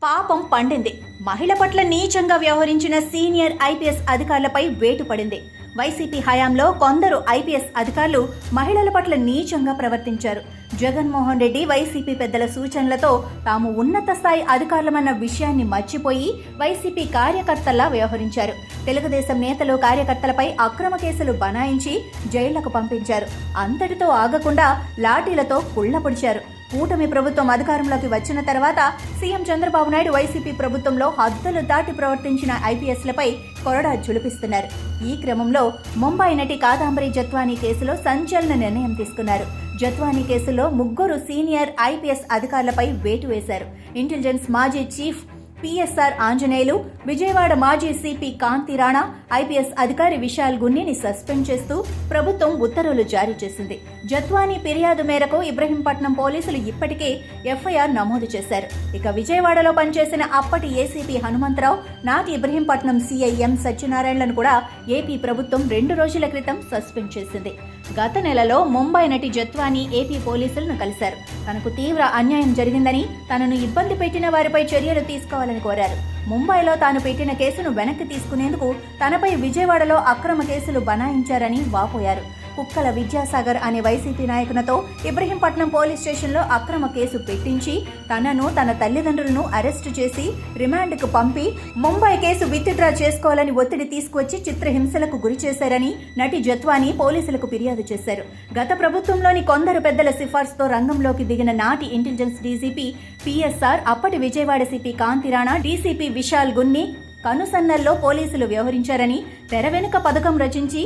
పాపం పండింది. మహిళ పట్ల నీచంగా వ్యవహరించిన సీనియర్ ఐపీఎస్ అధికారులపై వేటు పడింది. వైసీపీ హయాంలో కొందరు ఐపీఎస్ అధికారులు మహిళల పట్ల నీచంగా ప్రవర్తించారు. జగన్మోహన్ రెడ్డి వైసీపీ పెద్దల సూచనలతో తాము ఉన్నత స్థాయి అధికారులమన్న విషయాన్ని మర్చిపోయి వైసీపీ కార్యకర్తల్లా వ్యవహరించారు. తెలుగుదేశం నేతలు కార్యకర్తలపై అక్రమ కేసులు బనాయించి జైళ్లకు పంపించారు. అంతటితో ఆగకుండా లాఠీలతో కుళ్లపొడిచారు. కూటమి ప్రభుత్వం అధికారంలోకి వచ్చిన తర్వాత సీఎం చంద్రబాబు నాయుడు వైసీపీ ప్రభుత్వంలో హద్దులు దాటి ప్రవర్తించిన ఐపీఎస్లపై కొరడా ఝుళిపిస్తున్నారు. ఈ క్రమంలో ముంబై నటి కాదంబరి జత్వానీ కేసులో సంచలన నిర్ణయం తీసుకున్నారు. జత్వానీ కేసులో ముగ్గురు సీనియర్ ఐపీఎస్ అధికారులపై వేటు వేశారు. ఇంటెలిజెన్స్ మాజీ చీఫ్ పిఎస్ఆర్ ఆంజనేయులు, విజయవాడ మాజీ సిపి కాంతి రాణా, ఐపీఎస్ అధికారి విశాల్ గున్నిని సస్పెండ్ చేస్తూ ప్రభుత్వం ఉత్తర్వులు జారీ చేసింది. జత్వానీ ఫిర్యాదు మేరకు ఇబ్రహీంపట్నం పోలీసులు ఇప్పటికే ఎఫ్ఐఆర్ నమోదు చేశారు. ఇక విజయవాడలో పనిచేసిన అప్పటి ఏసీపీ హనుమంతరావు, నాటి ఇబ్రహీంపట్నం సిఐ ఎం సత్యనారాయణలను కూడా ఏపీ ప్రభుత్వం 2 రోజుల క్రితం సస్పెండ్ చేసింది. గత నెలలో ముంబై నటి జత్వానీ ఏపీ పోలీసులను కలిశారు. తనకు తీవ్ర అన్యాయం జరిగిందని, తనను ఇబ్బంది పెట్టిన వారిపై చర్యలు తీసుకోవాలని కోరారు. ముంబైలో తాను పెట్టిన కేసును వెనక్కి తీసుకునేందుకు తనపై విజయవాడలో అక్రమ కేసులు బనాయించారని వాపోయారు. కుక్కల విద్యాసాగర్ అనే వైసీపీ నాయకునితో ఇబ్రహీంపట్నం పోలీస్ స్టేషన్లో అక్రమ కేసు పెట్టించి తనను, తన తల్లిదండ్రులను అరెస్టు చేసి రిమాండ్కు పంపి ముంబై కేసు విత్డ్రా చేసుకోవాలని ఒత్తిడి తీసుకువచ్చి చిత్రహింసలకు గురి చేశారని నటి జత్వానీ పోలీసులకు ఫిర్యాదు చేశారు. గత ప్రభుత్వంలోని కొందరు పెద్దల సిఫార్సుతో రంగంలోకి దిగిన నాటి ఇంటెలిజెన్స్ డీజీపీ పిఎస్ఆర్, అప్పటి విజయవాడ సిపి కాంతి రాణా, డీసీపీ విశాల్ గున్ని కనుసన్నల్లో పోలీసులు వ్యవహరించారని, తెర వెనుక పథకం రచించి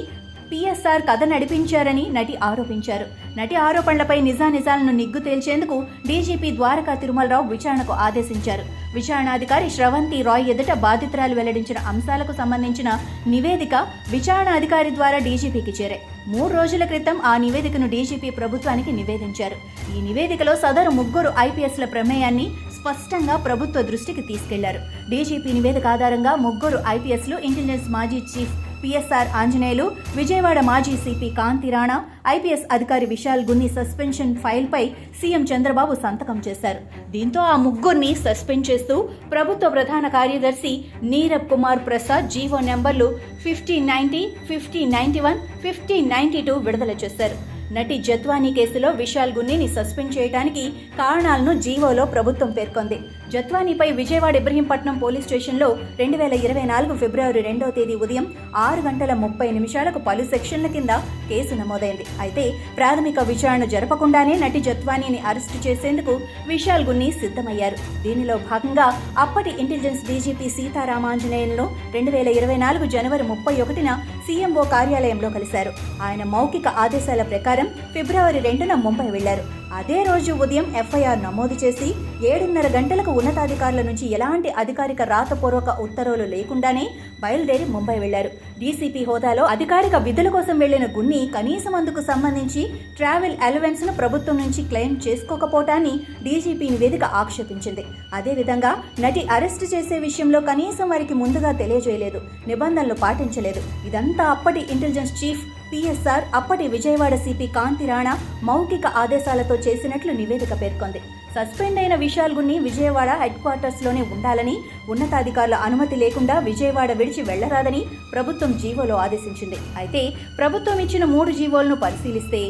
పిఎస్ఆర్ కథ నడిపించారని నటి ఆరోపించారు. నటి ఆరోపణలపై నిజానిజాలను నిగ్గు తేల్చేందుకు డీజీపీ ద్వారకా తిరుమలరావు విచారణకు ఆదేశించారు. విచారణాధికారి శ్రవంతి రాయ్ ఎదుట బాధితురాలు వెల్లడించిన అంశాలకు సంబంధించిన నివేదిక విచారణాధికారి ద్వారా డీజీపీకి చేరాయి. 3 రోజుల క్రితం ఆ నివేదికను డీజీపీ ప్రభుత్వానికి నివేదించారు. ఈ నివేదికలో సదరు ముగ్గురు ఐపీఎస్ల ప్రమేయాన్ని స్పష్టంగా ప్రభుత్వ దృష్టికి తీసుకెళ్లారు. డీజీపీ నివేదిక ఆధారంగా ముగ్గురు ఐపీఎస్లు ఇంటెలిజెన్స్ మాజీ చీఫ్ పిఎస్ఆర్ ఆంజనేయులు, విజయవాడ మాజీ సిపి కాంతి రాణా, ఐపీఎస్ అధికారి విశాల్ గున్ని సస్పెన్షన్ ఫైల్పై సీఎం చంద్రబాబు సంతకం చేశారు. దీంతో ఆ ముగ్గురిని సస్పెండ్ చేస్తూ ప్రభుత్వ ప్రధాన కార్యదర్శి నీరబ్ కుమార్ ప్రసాద్ జీవో నెంబర్లు 1590, 1591, 1592 విడుదల చేశారు. నటి జత్వానీ కేసులో విశాల్ గున్నిని సస్పెండ్ చేయడానికి కారణాలను జీవోలో ప్రభుత్వం పేర్కొంది. జత్వానీపై విజయవాడ ఇబ్రహీంపట్నం పోలీస్ స్టేషన్లో 2024 ఫిబ్రవరి 2వ తేదీ ఉదయం 6:30 పలు సెక్షన్ల కింద కేసు నమోదైంది. అయితే ప్రాథమిక విచారణ జరపకుండానే నటి జత్వానీని అరెస్టు చేసేందుకు విశాల్ గున్ని సిద్ధమయ్యారు. దీనిలో భాగంగా అప్పటి ఇంటెలిజెన్స్ డీజీపీ సీతారామాంజనేయులను 2024 జనవరి 31న సీఎంఓ కార్యాలయంలో కలిశారు. ఆయన మౌఖిక ఆదేశాల ప్రకారం ఫిబ్రవరి 2న ముంబై వెళ్లారు. అదే రోజు ఉదయం ఎఫ్ఐఆర్ నమోదు చేసి 7:30 గంటలకు ఉన్నతాధికారుల నుంచి ఎలాంటి అధికారిక రాతపూర్వక ఉత్తర్వులు లేకుండానే బయలుదేరి ముంబై వెళ్లారు. డీసీపీ హోదాలో అధికారిక విధుల కోసం వెళ్లిన గున్ని కనీసం అందుకు సంబంధించి ట్రావెల్ అలవెన్స్ ను ప్రభుత్వం నుంచి క్లెయిమ్ చేసుకోకపోవటాన్ని డీజీపీ నివేదిక ఆక్షేపించింది. అదేవిధంగా నటి అరెస్టు చేసే విషయంలో కనీసం వారికి ముందుగా తెలియజేయలేదు, నిబంధనలు పాటించలేదు. ఇదంతా అప్పటి ఇంటెలిజెన్స్ చీఫ్ పిఎస్ఆర్, అప్పటి విజయవాడ సిపి కాంతి రాణా మౌఖిక ఆదేశాలతో చేసినట్లు నివేదిక పేర్కొంది. సస్పెండ్ అయిన విశాల్ గున్ని విజయవాడ హెడ్ క్వార్టర్స్లోనే ఉండాలని, ఉన్నతాధికారుల అనుమతి లేకుండా విజయవాడ విడిచి వెళ్లరాదని ప్రభుత్వం జీవోలో ఆదేశించింది. అయితే ప్రభుత్వం ఇచ్చిన 3 జీవోలను పరిశీలిస్తే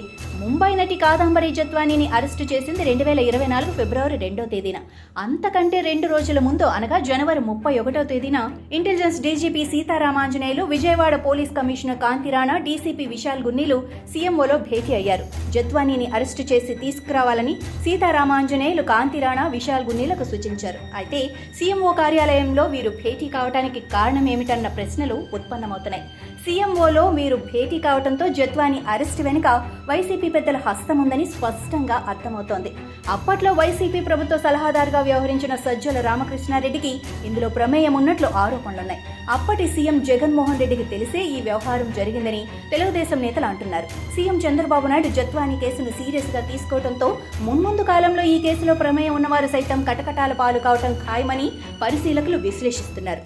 ముంబై నటి కాదంబరి జత్వానీని అరెస్టు చేసింది 2024 ఫిబ్రవరి 2వ తేదీన. అంతకంటే 2 రోజుల ముందు అనగా జనవరి 31వ తేదీన intelligence DGP Seetharamanjaneyulu, Vijayawada police commissioner Kanthi Rana, DCP Vishal గున్నిలు సీఎంఓలో భేటీ అయ్యారు. జత్వానీని అరెస్టు చేసి తీసుకురావాలని సీతారామాంజనేయులు, కాంతి రాణా, విశాల్ గున్నిలకు సూచించారు. అయితే సీఎంఓ కార్యాలయంలో వీరు భేటీ కావడానికి కారణం ఏమిటన్న ప్రశ్నలు ఉత్పన్నమవుతున్నాయి. సీఎంఓలో వీరు భేటీ కావడంతో జత్వానీ అరెస్టు వెనుక వైసీపీ పెద్దల హస్తం ఉందని స్పష్టంగా అర్థమవుతోంది. అప్పట్లో వైసీపీ ప్రభుత్వ సలహాదారుగా వ్యవహరించిన సజ్జల రామకృష్ణారెడ్డికి ఇందులో ప్రమేయం ఉన్నట్లు ఆరోపణలున్నాయి. అప్పటి సీఎం జగన్మోహన్ రెడ్డికి తెలిసే ఈ వ్యవహారం జరిగిందని తెలుగుదేశం నేతలు అంటున్నారు. సీఎం చంద్రబాబు నాయుడు జత్వానీ కేసును సీరియస్ గా తీసుకోవడంతో మున్ముందు కాలంలో ఈ కేసులో ప్రమేయం ఉన్నవారు సైతం కటకటాల పాలు కావటం ఖాయమని పరిశీలకులు విశ్లేషిస్తున్నారు.